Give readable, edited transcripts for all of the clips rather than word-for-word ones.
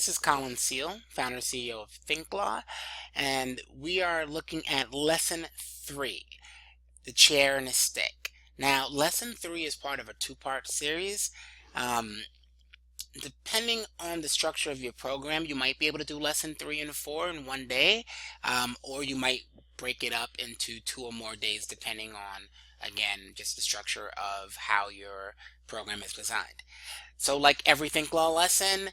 this is Colin Seal, founder and CEO of thinkLaw, and we are looking at Lesson 3, the chair and a stick. Now, Lesson 3 is part of a two-part series. Um, Depending on the structure of your program, you might be able to do Lesson 3 and 4 in one day, or you might break it up into 2 or more days, depending on, again, just the structure of how your program is designed. So like every thinkLaw lesson,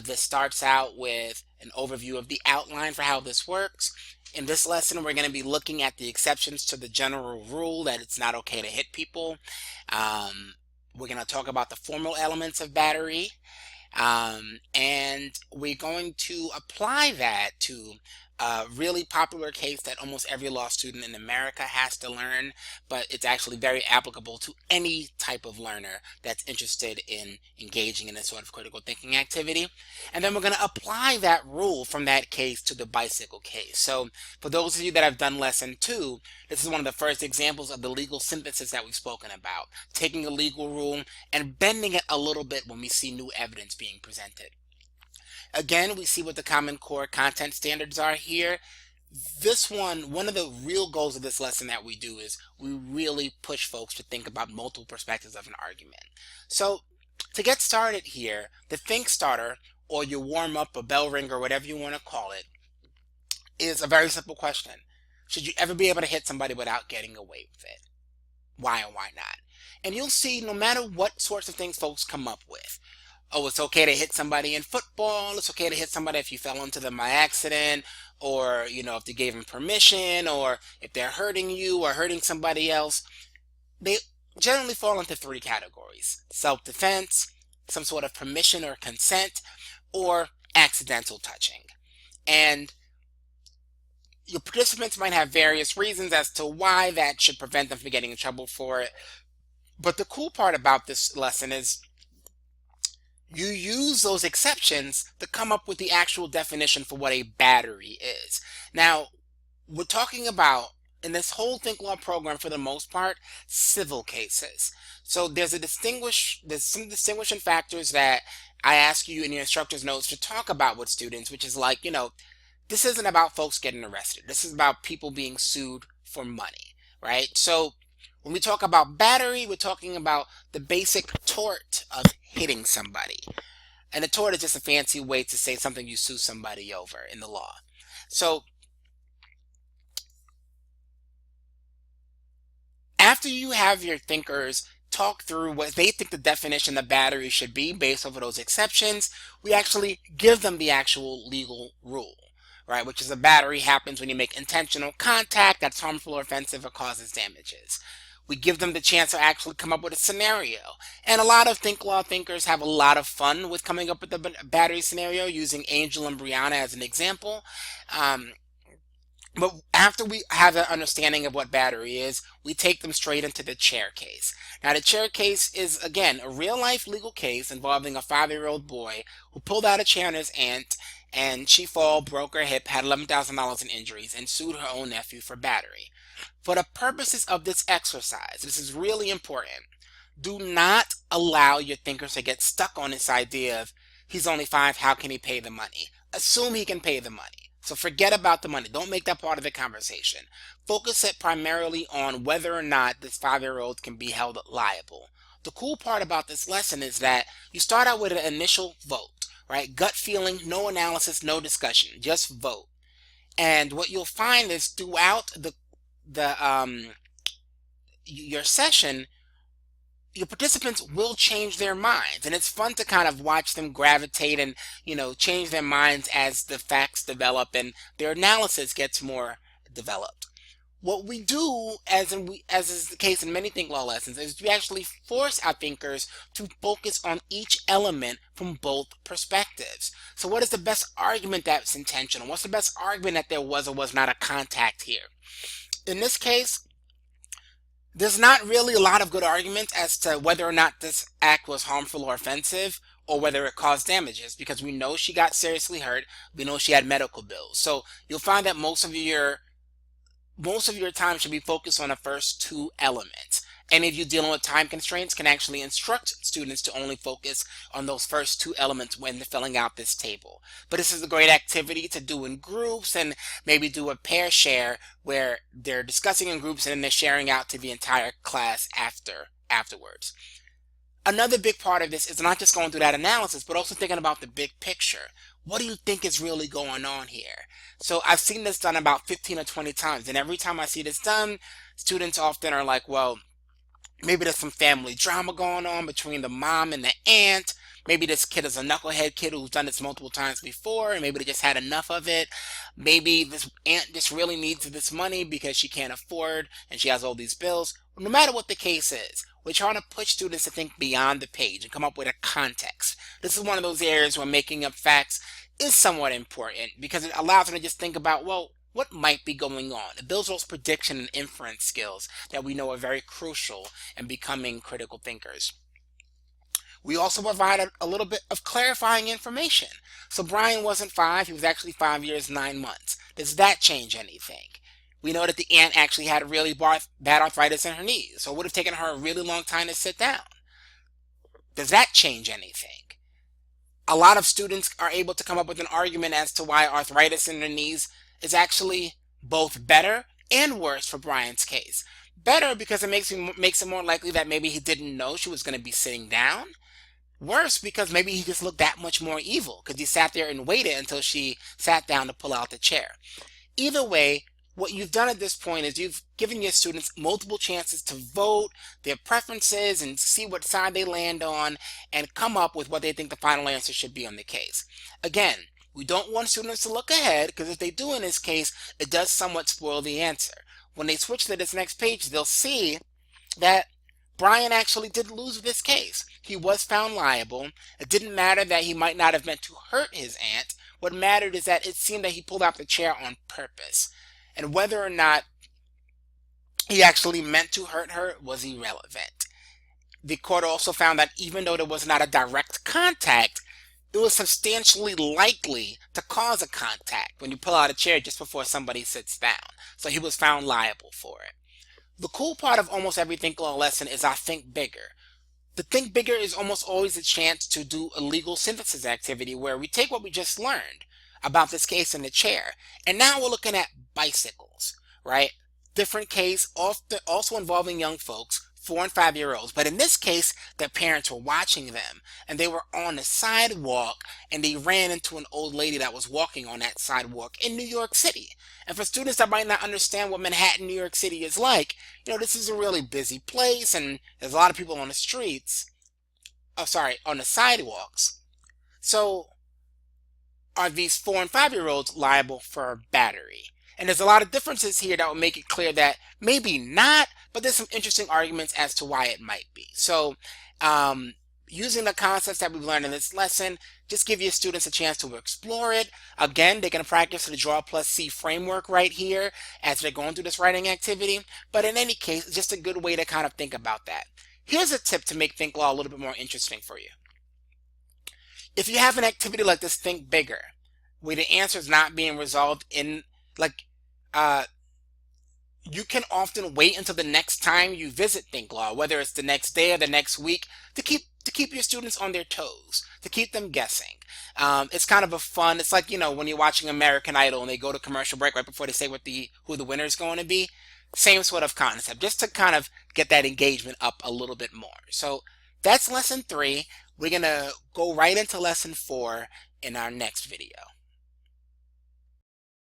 this starts out with an overview of the outline for how this works. In this lesson, we're going to be looking at the exceptions to the general rule that it's not okay to hit people. We're going to talk about the formal elements of battery, and we're going to apply that to a really popular case that almost every law student in America has to learn, but it's actually very applicable to any type of learner that's interested in engaging in this sort of critical thinking activity. And then we're going to apply that rule from that case to the bicycle case. So for those of you that have done lesson 2, this is one of the first examples of the legal synthesis that we've spoken about, taking a legal rule and bending it a little bit when we see new evidence being presented. Again, we see what the Common Core content standards are here. One of the real goals of this lesson that we do is we really push folks to think about multiple perspectives of an argument. So to get started here, the think starter, or your warm up or bell ring or whatever you want to call it, is a very simple question. Should you ever be able to hit somebody without getting away with it? Why or why not? And you'll see no matter what sorts of things folks come up with. Oh, it's okay to hit somebody in football. It's okay to hit somebody if you fell into them by accident, or, if they gave them permission, or if they're hurting you or hurting somebody else. They generally fall into 3 categories: self-defense, some sort of permission or consent, or accidental touching. And your participants might have various reasons as to why that should prevent them from getting in trouble for it. But the cool part about this lesson is you use those exceptions to come up with the actual definition for what a battery is. Now, we're talking about, in this whole thinkLaw program, for the most part, civil cases. So there's some distinguishing factors that I ask you in your instructor's notes to talk about with students, which is like, this isn't about folks getting arrested. This is about people being sued for money, right? So when we talk about battery, we're talking about the basic tort of hitting somebody. And a tort is just a fancy way to say something you sue somebody over in the law. So after you have your thinkers talk through what they think the definition of battery should be based off of those exceptions, we actually give them the actual legal rule, right? Which is a battery happens when you make intentional contact that's harmful or offensive or causes damages. We give them the chance to actually come up with a scenario. And a lot of thinkLaw thinkers have a lot of fun with coming up with the battery scenario, using Angel and Brianna as an example. But after we have an understanding of what battery is, we take them straight into the chair case. Now, the chair case is, again, a real-life legal case involving a 5-year-old boy who pulled out a chair on his aunt, and she broke her hip, had $11,000 in injuries, and sued her own nephew for battery. For the purposes of this exercise, this is really important. Do not allow your thinkers to get stuck on this idea of, he's only 5, how can he pay the money? Assume he can pay the money. So forget about the money. Don't make that part of the conversation. Focus it primarily on whether or not this 5-year-old can be held liable. The cool part about this lesson is that you start out with an initial vote, right? Gut feeling, no analysis, no discussion, just vote. And what you'll find is throughout your session, your participants will change their minds, and it's fun to kind of watch them gravitate and change their minds as the facts develop and their analysis gets more developed. What we do, as is the case in many thinkLaw lessons, is we actually force our thinkers to focus on each element from both perspectives. So what is the best argument that's intentional? What's the best argument that there was or was not a contact here? In this case, there's not really a lot of good arguments as to whether or not this act was harmful or offensive, or whether it caused damages, because we know she got seriously hurt. We know she had medical bills. So you'll find that most of your time should be focused on the first 2 elements. any of you dealing with time constraints can actually instruct students to only focus on those first two elements when they're filling out this table. But this is a great activity to do in groups, and maybe do a pair share where they're discussing in groups and then they're sharing out to the entire class afterwards. Another big part of this is not just going through that analysis, but also thinking about the big picture. What do you think is really going on here? So I've seen this done about 15 or 20 times, and every time I see this done, students often are like, well, maybe there's some family drama going on between the mom and the aunt. Maybe this kid is a knucklehead kid who's done this multiple times before, and maybe they just had enough of it. Maybe this aunt just really needs this money because she can't afford and she has all these bills. No matter what the case is, we're trying to push students to think beyond the page and come up with a context. This is one of those areas where making up facts is somewhat important because it allows them to just think about, well, what might be going on? It builds those prediction and inference skills that we know are very crucial in becoming critical thinkers. We also provide a little bit of clarifying information. So Brian wasn't 5, he was actually 5 years, 9 months. Does that change anything? We know that the aunt actually had really bad arthritis in her knees, so it would have taken her a really long time to sit down. Does that change anything? A lot of students are able to come up with an argument as to why arthritis in their knees is actually both better and worse for Brian's case. Better because it makes it more likely that maybe he didn't know she was going to be sitting down. Worse because maybe he just looked that much more evil because he sat there and waited until she sat down to pull out the chair. Either way, what you've done at this point is you've given your students multiple chances to vote their preferences and see what side they land on and come up with what they think the final answer should be on the case. Again, we don't want students to look ahead because if they do in this case, it does somewhat spoil the answer. When they switch to this next page, they'll see that Brian actually did lose this case. He was found liable. It didn't matter that he might not have meant to hurt his aunt. What mattered is that it seemed that he pulled out the chair on purpose. And whether or not he actually meant to hurt her was irrelevant. The court also found that even though there was not a direct contact, it was substantially likely to cause a contact when you pull out a chair just before somebody sits down. So he was found liable for it. The cool part of almost every thinkLaw lesson is our think bigger. The think bigger is almost always a chance to do a legal synthesis activity where we take what we just learned about this case in the chair, and now we're looking at bicycles, right? Different case, also involving young folks, 4 and 5 year olds, but in this case, their parents were watching them, and they were on the sidewalk, and they ran into an old lady that was walking on that sidewalk in New York City. And for students that might not understand what Manhattan, New York City is like, this is a really busy place, and there's a lot of people on the streets, on the sidewalks. So, are these 4 and 5 year olds liable for battery? And there's a lot of differences here that will make it clear that maybe not, but there's some interesting arguments as to why it might be. So using the concepts that we've learned in this lesson, just give your students a chance to explore it. Again, they can practice the Draw plus C framework right here as they're going through this writing activity. But in any case, it's just a good way to kind of think about that. Here's a tip to make thinkLaw a little bit more interesting for you. If you have an activity like this, think bigger, where the answer is not being resolved in, you can often wait until the next time you visit thinkLaw, whether it's the next day or the next week, to keep your students on their toes, to keep them guessing. It's kind of a fun, it's like, when you're watching American Idol and they go to commercial break right before they say who the winner is going to be. Same sort of concept, just to kind of get that engagement up a little bit more. So that's lesson 3. We're going to go right into lesson 4 in our next video.